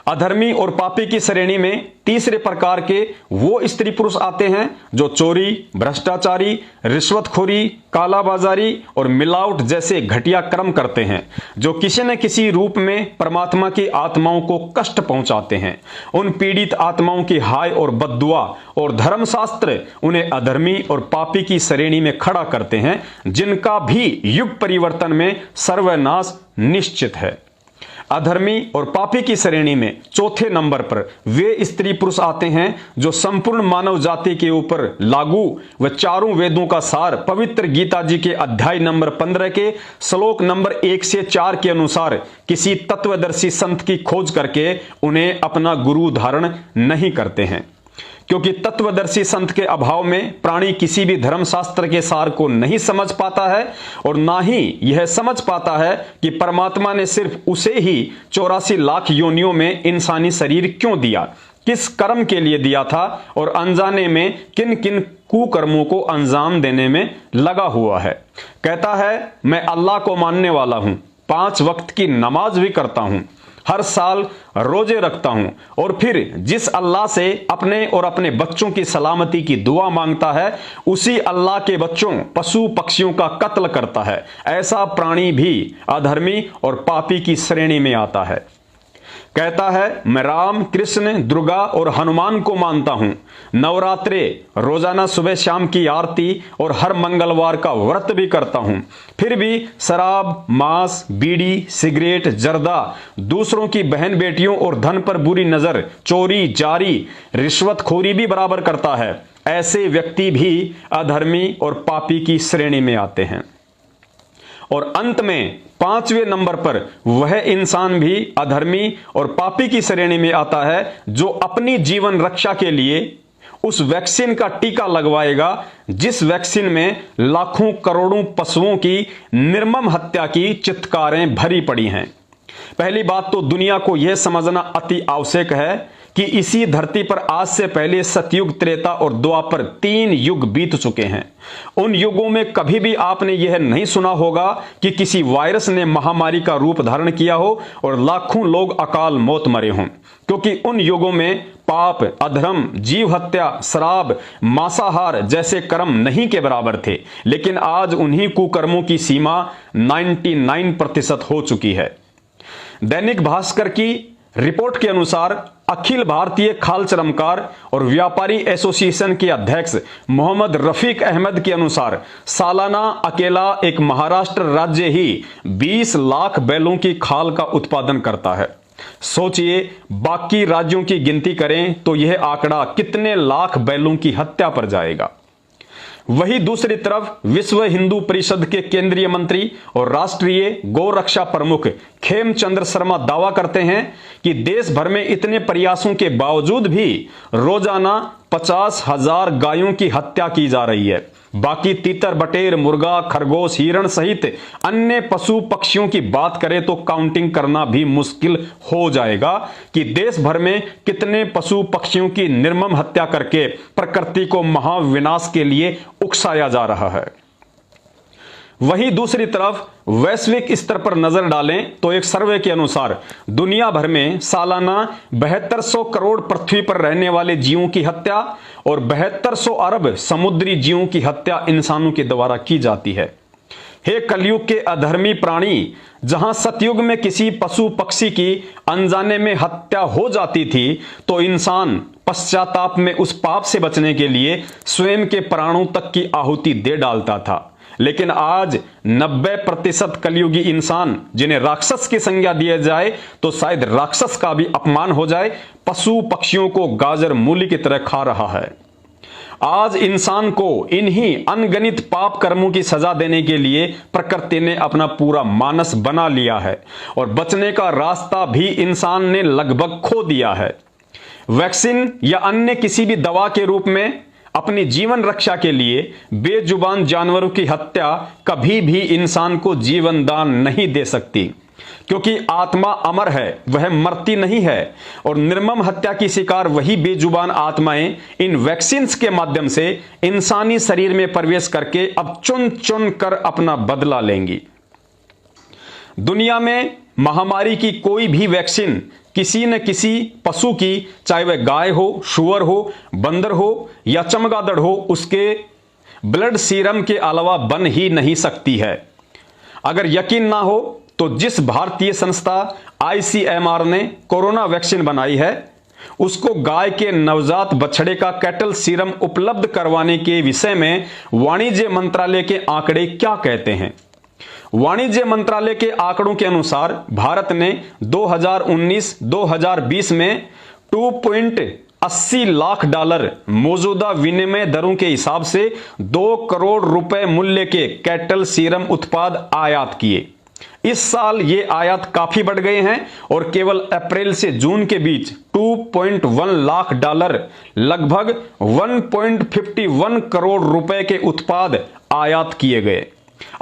अधर्मी और पापी की श्रेणी में तीसरे प्रकार के वो स्त्री पुरुष आते हैं जो चोरी, भ्रष्टाचारी, रिश्वतखोरी, कालाबाजारी और मिलावट जैसे घटिया कर्म करते हैं, जो किसी न किसी रूप में परमात्मा की आत्माओं को कष्ट पहुंचाते हैं। उन पीड़ित आत्माओं की हाय और बद्दुआ और धर्मशास्त्र उन्हें अधर्मी और पापी की श्रेणी में खड़ा करते हैं, जिनका भी युग परिवर्तन में सर्वनाश निश्चित है। अधर्मी और पापी की श्रेणी में चौथे नंबर पर वे स्त्री पुरुष आते हैं जो संपूर्ण मानव जाति के ऊपर लागू व चारों वेदों का सार पवित्र गीता जी के अध्याय नंबर 15 के श्लोक नंबर 1 से 4 के अनुसार किसी तत्वदर्शी संत की खोज करके उन्हें अपना गुरु धारण नहीं करते हैं, क्योंकि तत्वदर्शी संत के अभाव में प्राणी किसी भी धर्मशास्त्र के सार को नहीं समझ पाता है और ना ही यह समझ पाता है कि परमात्मा ने सिर्फ उसे ही 84 लाख योनियों में इंसानी शरीर क्यों दिया, किस कर्म के लिए दिया था और अनजाने में किन किन कुकर्मों को अंजाम देने में लगा हुआ है। कहता है मैं अल्लाह को मानने वाला हूं, 5 वक्त की नमाज भी करता हूं, हर साल रोजे रखता हूं और फिर जिस अल्लाह से अपने और अपने बच्चों की सलामती की दुआ मांगता है उसी अल्लाह के बच्चों पशु पक्षियों का कत्ल करता है। ऐसा प्राणी भी अधर्मी और पापी की श्रेणी में आता है। कहता है मैं राम, कृष्ण, दुर्गा और हनुमान को मानता हूं, नवरात्रे रोजाना सुबह शाम की आरती और हर मंगलवार का व्रत भी करता हूं, फिर भी शराब, मांस, बीड़ी, सिगरेट, जर्दा, दूसरों की बहन बेटियों और धन पर बुरी नजर, चोरी, जारी, रिश्वतखोरी भी बराबर करता है। ऐसे व्यक्ति भी अधर्मी और पापी की श्रेणी में आते हैं। और अंत में 5वें नंबर पर वह इंसान भी अधर्मी और पापी की श्रेणी में आता है जो अपनी जीवन रक्षा के लिए उस वैक्सीन का टीका लगवाएगा जिस वैक्सीन में लाखों करोड़ों पशुओं की निर्मम हत्या की चित्कारें भरी पड़ी हैं। पहली बात तो दुनिया को यह समझना अति आवश्यक है कि इसी धरती पर आज से पहले सतयुग, त्रेता और द्वापर 3 युग बीत चुके हैं। उन युगों में कभी भी आपने यह नहीं सुना होगा कि किसी वायरस ने महामारी का रूप धारण किया हो और लाखों लोग अकाल मौत मरे हों, क्योंकि उन युगों में पाप, अधर्म, जीव हत्या, शराब, मांसाहार जैसे कर्म नहीं के बराबर थे। लेकिन आज उन्हीं कुकर्मों की सीमा 99% हो चुकी है। दैनिक भास्कर की रिपोर्ट के अनुसार अखिल भारतीय खाल चरमकार और व्यापारी एसोसिएशन के अध्यक्ष मोहम्मद रफीक अहमद के अनुसार सालाना अकेला एक महाराष्ट्र राज्य ही 20 लाख बैलों की खाल का उत्पादन करता है। सोचिए बाकी राज्यों की गिनती करें तो यह आंकड़ा कितने लाख बैलों की हत्या पर जाएगा। वही दूसरी तरफ विश्व हिंदू परिषद के केंद्रीय मंत्री और राष्ट्रीय गौरक्षा प्रमुख खेमचंद्र शर्मा दावा करते हैं कि देश भर में इतने प्रयासों के बावजूद भी रोजाना 50,000 गायों की हत्या की जा रही है। बाकी तीतर, बटेर, मुर्गा, खरगोश, हिरण सहित अन्य पशु पक्षियों की बात करें तो काउंटिंग करना भी मुश्किल हो जाएगा कि देश भर में कितने पशु पक्षियों की निर्मम हत्या करके प्रकृति को महाविनाश के लिए उकसाया जा रहा है। वहीं दूसरी तरफ वैश्विक स्तर पर नजर डालें तो एक सर्वे के अनुसार दुनिया भर में सालाना 7200 करोड़ पृथ्वी पर रहने वाले जीवों की हत्या और 7200 अरब समुद्री जीवों की हत्या इंसानों के द्वारा की जाती है। हे कलयुग के अधर्मी प्राणी, जहां सतयुग में किसी पशु पक्षी की अनजाने में हत्या हो जाती थी तो इंसान पश्चाताप में उस पाप से बचने के लिए स्वयं के प्राणों तक की आहुति दे डालता था। लेकिन आज 90% कलयुगी इंसान, जिन्हें राक्षस की संज्ञा दिया जाए तो शायद राक्षस का भी अपमान हो जाए, पशु पक्षियों को गाजर मूली की तरह खा रहा है। आज इंसान को इन्हीं अनगणित पाप कर्मों की सजा देने के लिए प्रकृति ने अपना पूरा मानस बना लिया है और बचने का रास्ता भी इंसान ने लगभग खो दिया है। वैक्सीन या अन्य किसी भी दवा के रूप में अपनी जीवन रक्षा के लिए बेजुबान जानवरों की हत्या कभी भी इंसान को जीवन दान नहीं दे सकती, क्योंकि आत्मा अमर है, वह मरती नहीं है। और निर्मम हत्या की शिकार वही बेजुबान आत्माएं इन वैक्सीन्स के माध्यम से इंसानी शरीर में प्रवेश करके अब चुन चुन कर अपना बदला लेंगी। दुनिया में महामारी की कोई भी वैक्सीन किसी न किसी पशु की, चाहे वह गाय हो, शुअर हो, बंदर हो या चमगादड़ हो, उसके ब्लड सीरम के अलावा बन ही नहीं सकती है। अगर यकीन ना हो तो जिस भारतीय संस्था ICMR ने कोरोना वैक्सीन बनाई है उसको गाय के नवजात बछड़े का कैटल सीरम उपलब्ध करवाने के विषय में वाणिज्य मंत्रालय के आंकड़े क्या कहते हैं। वाणिज्य मंत्रालय के आंकड़ों के अनुसार भारत ने 2019-2020 में 2.80 लाख डॉलर मौजूदा विनिमय दरों के हिसाब से 2 करोड़ रुपए मूल्य के कैटल सीरम उत्पाद आयात किए। इस साल ये आयात काफी बढ़ गए हैं और केवल अप्रैल से जून के बीच 2.1 लाख डॉलर लगभग 1.51 करोड़ रुपए के उत्पाद आयात किए गए।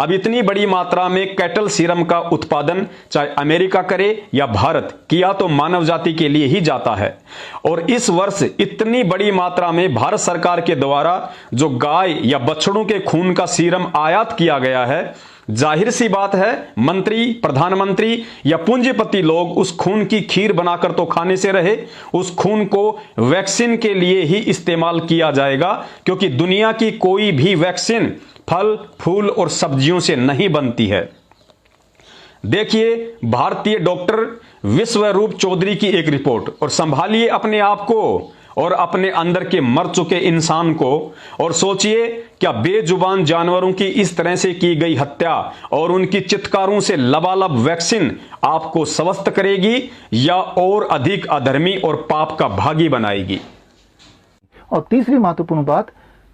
अब इतनी बड़ी मात्रा में कैटल सीरम का उत्पादन चाहे अमेरिका करे या भारत, किया तो मानव जाति के लिए ही जाता है। और इस वर्ष इतनी बड़ी मात्रा में भारत सरकार के द्वारा जो गाय या बछड़ों के खून का सीरम आयात किया गया है, जाहिर सी बात है मंत्री, प्रधानमंत्री या पूंजीपति लोग उस खून की खीर बनाकर तो खाने से रहे, उस खून को वैक्सीन के लिए ही इस्तेमाल किया जाएगा, क्योंकि दुनिया की कोई भी वैक्सीन फल, फूल और सब्जियों से नहीं बनती है। देखिए भारतीय डॉक्टर विश्वरूप चौधरी की एक रिपोर्ट और संभालिए अपने आप को और अपने अंदर के मर चुके इंसान को, और सोचिए क्या बेजुबान जानवरों की इस तरह से की गई हत्या और उनकी चित्कारों से लबालब वैक्सीन आपको स्वस्थ करेगी या और अधिक अधर्मी और पाप का भागी बनाएगी। और तीसरी महत्वपूर्ण बात,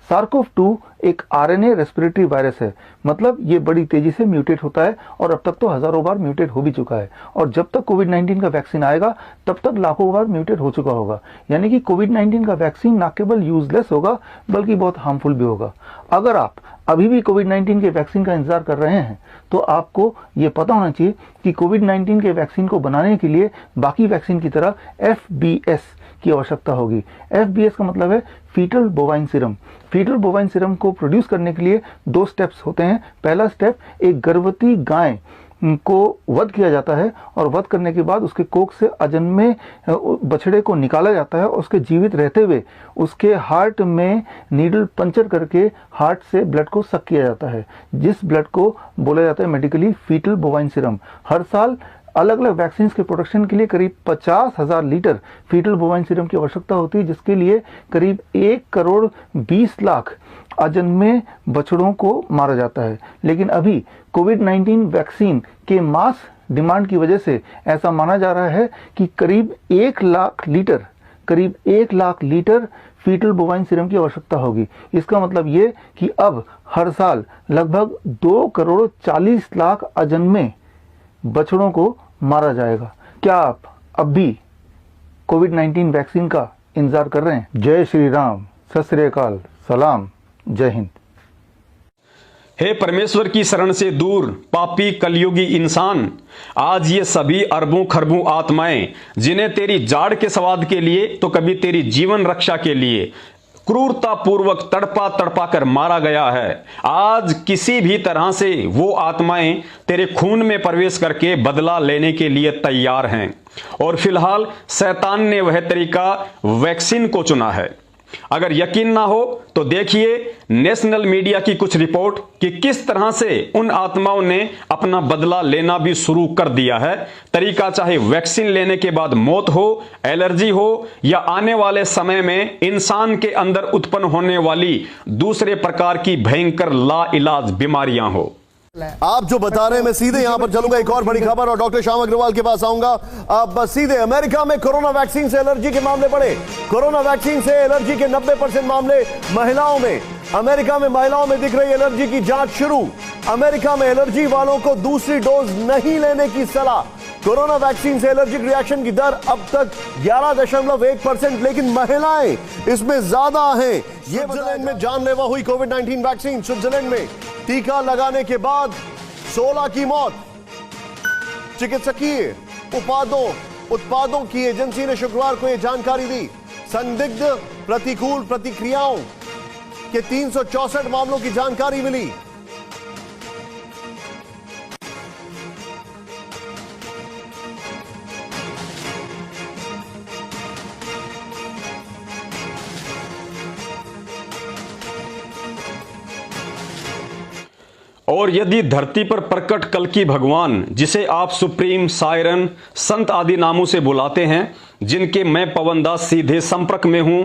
SARS-CoV-2 एक RNA रेस्पिरेटरी वायरस है, मतलब ये बड़ी तेजी से म्यूटेट होता है और अब तक तो हजारों बार म्यूटेट हो भी चुका है। और जब तक कोविड-19 का वैक्सीन आएगा तब तक लाखों बार म्यूटेट हो चुका होगा। यानी कि कोविड-19 का वैक्सीन ना केवल यूजलेस होगा बल्कि बहुत हार्मफुल भी होगा। अगर आप अभी भी कोविड-19 के वैक्सीन का इंतजार कर रहे हैं तो आपको ये पता होना चाहिए कि कोविड-19 के वैक्सीन को बनाने के लिए बाकी वैक्सीन की तरह FBS की आवश्यकता होगी। FBS का मतलब है fetal bovine serum. Fetal bovine serum को प्रोड्यूस करने के लिए 2 स्टेप्स होते हैं। पहला स्टेप, एक गर्भवती गाय को वध किया जाता है और वध करने के बाद उसके कोख से अजन्मे बछड़े को निकाला जाता है और उसके जीवित रहते हुए उसके हार्ट में नीडल पंचर करके हार्ट से ब्लड को सक किया जाता है, जिस ब्लड को बोला जाता है मेडिकली फीटल बोवाइन सीरम। हर साल अलग अलग वैक्सीन के प्रोडक्शन के लिए करीब 50,000 लीटर फीटल बोवाइन सीरम की आवश्यकता होती है, जिसके लिए करीब 1 करोड़ 20 लाख अजन्मे बछड़ों को मारा जाता है। लेकिन अभी कोविड-19 वैक्सीन के मास डिमांड की वजह से ऐसा माना जा रहा है कि करीब 1 lakh litre fetal bovine serum की आवश्यकता होगी। इसका मतलब ये कि अब हर साल लगभग 2 करोड़ 40 लाख अजन्मे बछड़ों को मारा जाएगा। क्या आप अब भी कोविड-19 वैक्सीन का इंतजार कर रहे हैं? जय श्री राम, सत श्री अकाल, सलाम, जय हिंद। हे परमेश्वर की शरण से दूर पापी कलयुगी इंसान, आज ये सभी अरबों खरबों आत्माएं जिन्हें तेरी जाड़ के स्वाद के लिए तो कभी तेरी जीवन रक्षा के लिए क्रूरता पूर्वक तड़पा तड़पा कर मारा गया है, आज किसी भी तरह से वो आत्माएं तेरे खून में प्रवेश करके बदला लेने के लिए तैयार हैं। और फिलहाल शैतान ने वह तरीका वैक्सीन को चुना है। अगर यकीन ना हो तो देखिए नेशनल मीडिया की कुछ रिपोर्ट कि किस तरह से उन आत्माओं ने अपना बदला लेना भी शुरू कर दिया है। तरीका चाहे वैक्सीन लेने के बाद मौत हो, एलर्जी हो या आने वाले समय में इंसान के अंदर उत्पन्न होने वाली दूसरे प्रकार की भयंकर लाइलाज बीमारियां हो। आप जो बता रहे हैं मैं सीधे यहां पर चलूंगा, एक और बड़ी खबर, और डॉक्टर श्याम अग्रवाल के पास आऊंगा। अब सीधे अमेरिका में कोरोना वैक्सीन से एलर्जी के मामले बढ़े। कोरोना वैक्सीन से एलर्जी के 90% मामले महिलाओं में। अमेरिका में महिलाओं में दिख रही एलर्जी की जांच शुरू। अमेरिका में एलर्जी वालों को दूसरी डोज नहीं लेने की सलाह। कोरोना वैक्सीन से एलर्जिक रिएक्शन की दर अब तक 11.1%, लेकिन महिलाएं इसमें ज्यादा हैं। ये स्विट्जरलैंड में जानलेवा हुई कोविड-19 वैक्सीन। स्विट्जरलैंड में टीका लगाने के बाद 16 की मौत। चिकित्सकीय उत्पादों की एजेंसी ने शुक्रवार को यह जानकारी दी। संदिग्ध प्रतिकूल प्रतिक्रियाओं के 364 मामलों की जानकारी मिली। और यदि धरती पर प्रकट कल्कि भगवान, जिसे आप सुप्रीम, सायरन, संत आदि नामों से बुलाते हैं, जिनके मैं पवन दास सीधे संपर्क में हूं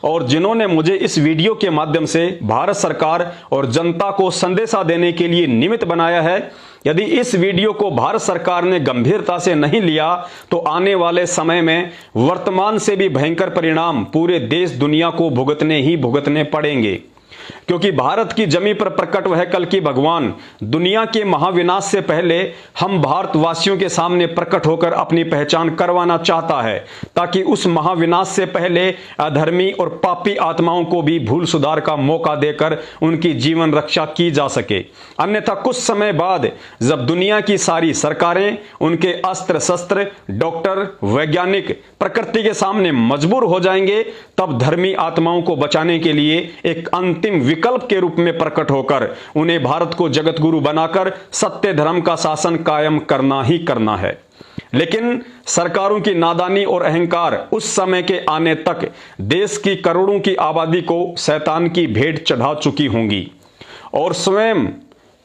और जिन्होंने मुझे इस वीडियो के माध्यम से भारत सरकार और जनता को संदेशा देने के लिए निमित्त बनाया है, यदि इस वीडियो को भारत सरकार ने गंभीरता से नहीं लिया तो आने वाले समय में वर्तमान से भी भयंकर परिणाम पूरे देश दुनिया को भुगतने पड़ेंगे। क्योंकि भारत की जमी पर प्रकट वह कल की भगवान दुनिया के महाविनाश से पहले हम भारतवासियों के सामने प्रकट होकर अपनी पहचान करवाना चाहता है, ताकि उस महाविनाश से पहले अधर्मी और पापी आत्माओं को भी भूल सुधार का मौका देकर उनकी जीवन रक्षा की जा सके। अन्यथा कुछ समय बाद जब दुनिया की सारी सरकारें, उनके अस्त्र शस्त्र, डॉक्टर, वैज्ञानिक प्रकृति के सामने मजबूर हो जाएंगे, तब धर्मी आत्माओं को बचाने के लिए एक अंतिम विकल्प के रूप में प्रकट होकर उन्हें भारत को जगत गुरु बनाकर सत्य धर्म का शासन कायम करना ही करना है। लेकिन सरकारों की नादानी और अहंकार उस समय के आने तक देश की करोड़ों की आबादी को शैतान की भेंट चढ़ा चुकी होंगी और स्वयं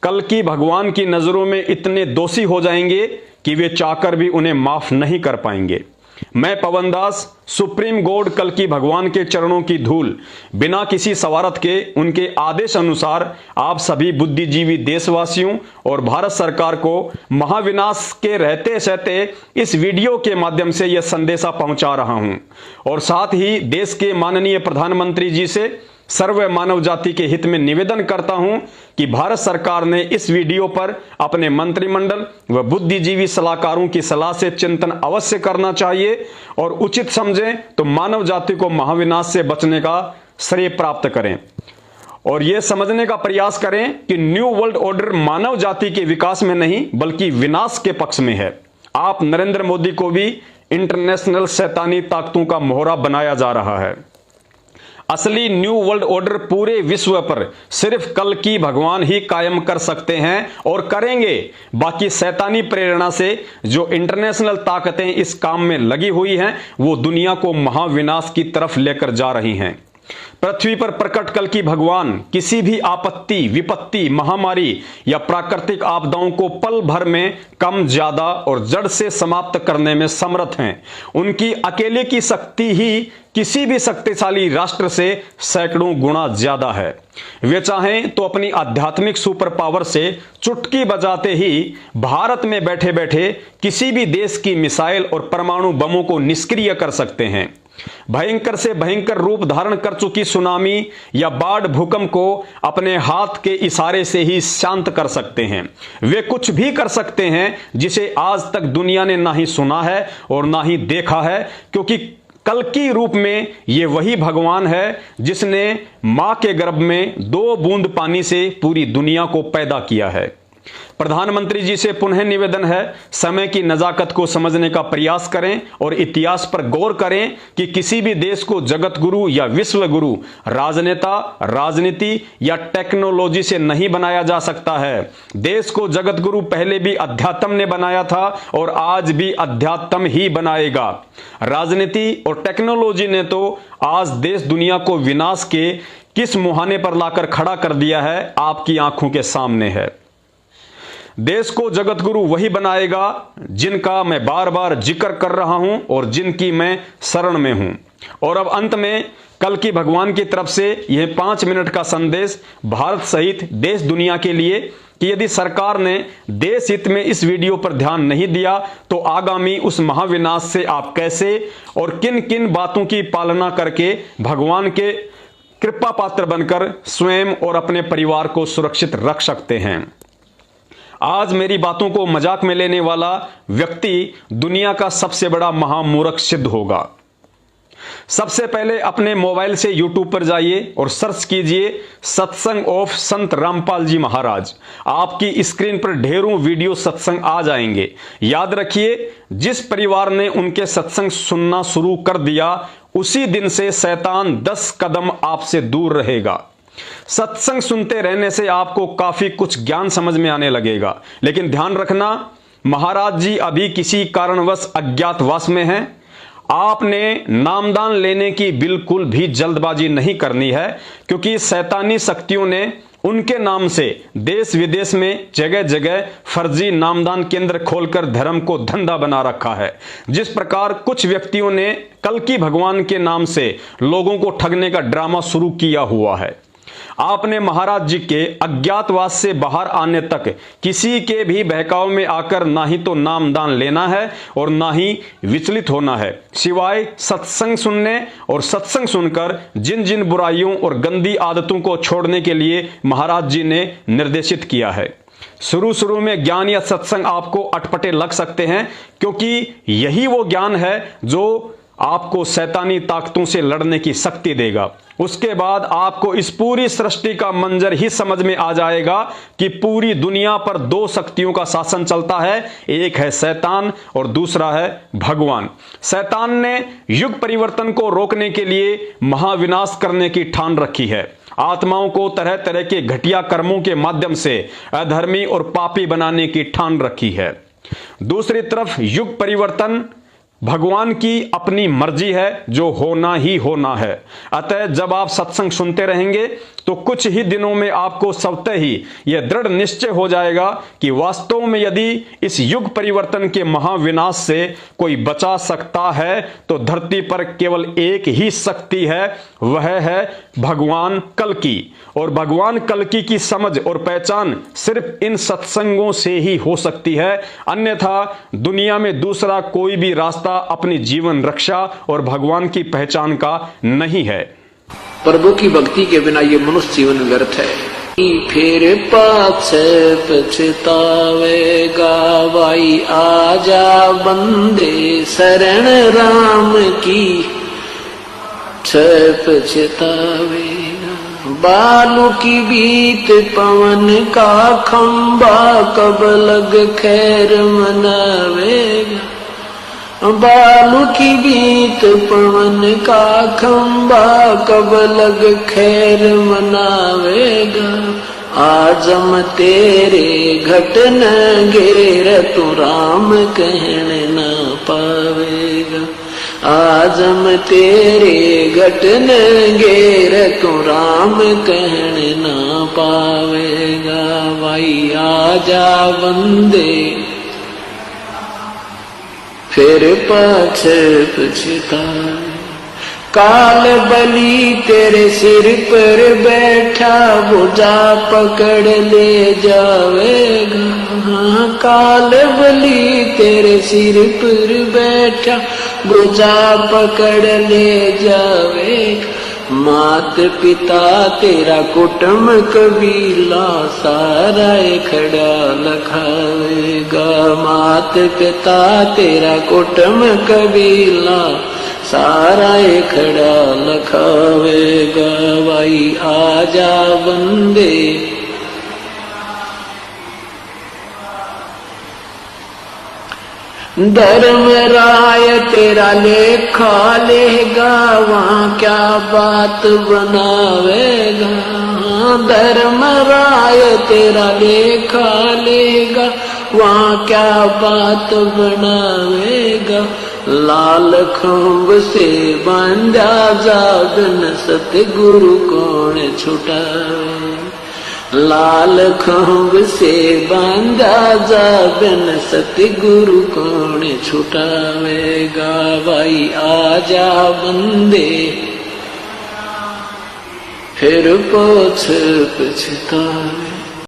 कल की भगवान की नजरों में इतने दोषी हो जाएंगे कि वे चाहकर भी उन्हें माफ नहीं कर पाएंगे। मैं पवन दास, सुप्रीम गॉड कल की भगवान के चरणों की धूल बिना किसी सवारत के उनके आदेश अनुसार आप सभी बुद्धिजीवी देशवासियों और भारत सरकार को महाविनाश के रहते सहते इस वीडियो के माध्यम से यह संदेशा पहुंचा रहा हूं और साथ ही देश के माननीय प्रधानमंत्री जी से सर्व मानव जाति के हित में निवेदन करता हूं कि भारत सरकार ने इस वीडियो पर अपने मंत्रिमंडल व बुद्धिजीवी सलाहकारों की सलाह से चिंतन अवश्य करना चाहिए और उचित समझें तो मानव जाति को महाविनाश से बचने का श्रेय प्राप्त करें और यह समझने का प्रयास करें कि न्यू वर्ल्ड ऑर्डर मानव जाति के विकास में नहीं बल्कि विनाश के पक्ष में है। आप नरेंद्र मोदी को भी इंटरनेशनल शैतानी ताकतों का मोहरा बनाया जा रहा है। असली न्यू वर्ल्ड ऑर्डर पूरे विश्व पर सिर्फ कल की भगवान ही कायम कर सकते हैं और करेंगे। बाकी शैतानी प्रेरणा से जो इंटरनेशनल ताकतें इस काम में लगी हुई हैं वो दुनिया को महाविनाश की तरफ लेकर जा रही हैं। पृथ्वी पर प्रकट कल की भगवान किसी भी आपत्ति, विपत्ति, महामारी या प्राकृतिक आपदाओं को पल भर में कम, ज्यादा और जड़ से समाप्त करने में समर्थ हैं। उनकी अकेले की शक्ति ही किसी भी शक्तिशाली राष्ट्र से सैकड़ों गुना ज्यादा है। वे चाहें तो अपनी आध्यात्मिक सुपर पावर से चुटकी बजाते ही भारत में बैठे बैठे किसी भी देश की मिसाइल और परमाणु बमों को निष्क्रिय कर सकते हैं। भयंकर से भयंकर रूप धारण कर चुकी सुनामी या बाढ़, भूकंप को अपने हाथ के इशारे से ही शांत कर सकते हैं। वे कुछ भी कर सकते हैं जिसे आज तक दुनिया ने ना ही सुना है और ना ही देखा है, क्योंकि कल की रूप में ये वही भगवान है जिसने मां के गर्भ में 2 बूंद पानी से पूरी दुनिया को पैदा किया है। प्रधानमंत्री जी से पुनः निवेदन है, समय की नजाकत को समझने का प्रयास करें और इतिहास पर गौर करें कि किसी भी देश को जगत गुरु या विश्व गुरु राजनेता, राजनीति या टेक्नोलॉजी से नहीं बनाया जा सकता है। देश को जगत गुरु पहले भी अध्यात्म ने बनाया था और आज भी अध्यात्म ही बनाएगा। राजनीति और टेक्नोलॉजी ने तो आज देश दुनिया को विनाश के किस मुहाने पर लाकर खड़ा कर दिया है, आपकी आंखों के सामने है। देश को जगत गुरु वही बनाएगा जिनका मैं बार बार जिक्र कर रहा हूं और जिनकी मैं शरण में हूं। और अब अंत में कल की भगवान की तरफ से यह 5 मिनट का संदेश भारत सहित देश दुनिया के लिए कि यदि सरकार ने देश हित में इस वीडियो पर ध्यान नहीं दिया तो आगामी उस महाविनाश से आप कैसे और किन किन बातों की पालना करके भगवान के कृपा पात्र बनकर स्वयं और अपने परिवार को सुरक्षित रख सकते हैं। आज मेरी बातों को मजाक में लेने वाला व्यक्ति दुनिया का सबसे बड़ा महामूर्ख सिद्ध होगा। सबसे पहले अपने मोबाइल से YouTube पर जाइए और सर्च कीजिए सत्संग ऑफ संत रामपाल जी महाराज। आपकी स्क्रीन पर ढेरों वीडियो सत्संग आ जाएंगे। याद रखिए, जिस परिवार ने उनके सत्संग सुनना शुरू कर दिया उसी दिन से शैतान 10 कदम आपसे दूर रहेगा। सत्संग सुनते रहने से आपको काफी कुछ ज्ञान समझ में आने लगेगा, लेकिन ध्यान रखना महाराज जी अभी किसी कारणवश अज्ञातवास में हैं। आपने नामदान लेने की बिल्कुल भी जल्दबाजी नहीं करनी है, क्योंकि शैतानी शक्तियों ने उनके नाम से देश विदेश में जगह जगह फर्जी नामदान केंद्र खोलकर धर्म को धंधा बना रखा है। जिस प्रकार कुछ व्यक्तियों ने कल की भगवान के नाम से लोगों को ठगने का ड्रामा शुरू किया हुआ है। आपने महाराज जी के अज्ञातवास से बाहर आने तक किसी के भी बहकाव में आकर ना ही तो नाम दान लेना है और ना ही विचलित होना है, सिवाय सत्संग सुनने और सत्संग सुनकर जिन जिन बुराइयों और गंदी आदतों को छोड़ने के लिए महाराज जी ने निर्देशित किया है। शुरू में ज्ञान या सत्संग आपको अटपटे लग सकते हैं, क्योंकि यही वो ज्ञान है जो आपको शैतानी ताकतों से लड़ने की शक्ति देगा। उसके बाद आपको इस पूरी सृष्टि का मंजर ही समझ में आ जाएगा कि पूरी दुनिया पर दो शक्तियों का शासन चलता है, एक है शैतान और दूसरा है भगवान। शैतान ने युग परिवर्तन को रोकने के लिए महाविनाश करने की ठान रखी है, आत्माओं को तरह तरह के घटिया कर्मों के माध्यम से अधर्मी और पापी बनाने की ठान रखी है। दूसरी तरफ युग परिवर्तन भगवान की अपनी मर्जी है, जो होना ही होना है। अतः जब आप सत्संग सुनते रहेंगे तो कुछ ही दिनों में आपको स्वतः ही यह दृढ़ निश्चय हो जाएगा कि वास्तव में यदि इस युग परिवर्तन के महाविनाश से कोई बचा सकता है तो धरती पर केवल एक ही शक्ति है, वह है भगवान कल्कि। और भगवान कल्कि की समझ और पहचान सिर्फ इन सत्संगों से ही हो सकती है, अन्यथा दुनिया में दूसरा कोई भी रास्ता अपनी जीवन रक्षा और भगवान की पहचान का नहीं है। प्रभु की भक्ति के बिना ये मनुष्य जीवन व्यर्थ है। फिर पाछे पछतावेगा भाई, आजा बंदे शरण राम की, पछतावेगा बालू की बीत पवन का खंबा, कब लग खैर मनावेगा। बालू की बीत पवन का खंबा, कब लग खैर मनावेगा। आजम तेरे घट न गिर, तू राम कहने न पावेगा। आजम तेरे घट न गिर, तू राम कहने न पावेगा। भाई आजा बंदे फिर पाछे पछतावे। काल बलि तेरे सिर पर बैठा, भुजा पकड़ ले जावेगा। काल बलि तेरे सिर पर बैठा, भुजा पकड़ ले जावेगा। मात पिता तेरा कुटुंब कबीला, सारा खड़ा लखावेगा। मात पिता तेरा कुटुंब कबीला, सारा खड़ा लखावेगा। भाई आजा बंदे धर्म राय तेरा लेखा लेगा, वहाँ क्या बात बनावेगा। धर्म राय तेरा लेखा लेगा, वहाँ क्या बात बनावेगा। लाल खंभ से बांधा जागन, सतगुरु कौन छुटावे। लाल खंभ से बांधा जागन, सतगुरु कौन छुटावेगा। भाई आजा बंदे फिर पोछ पछतावे।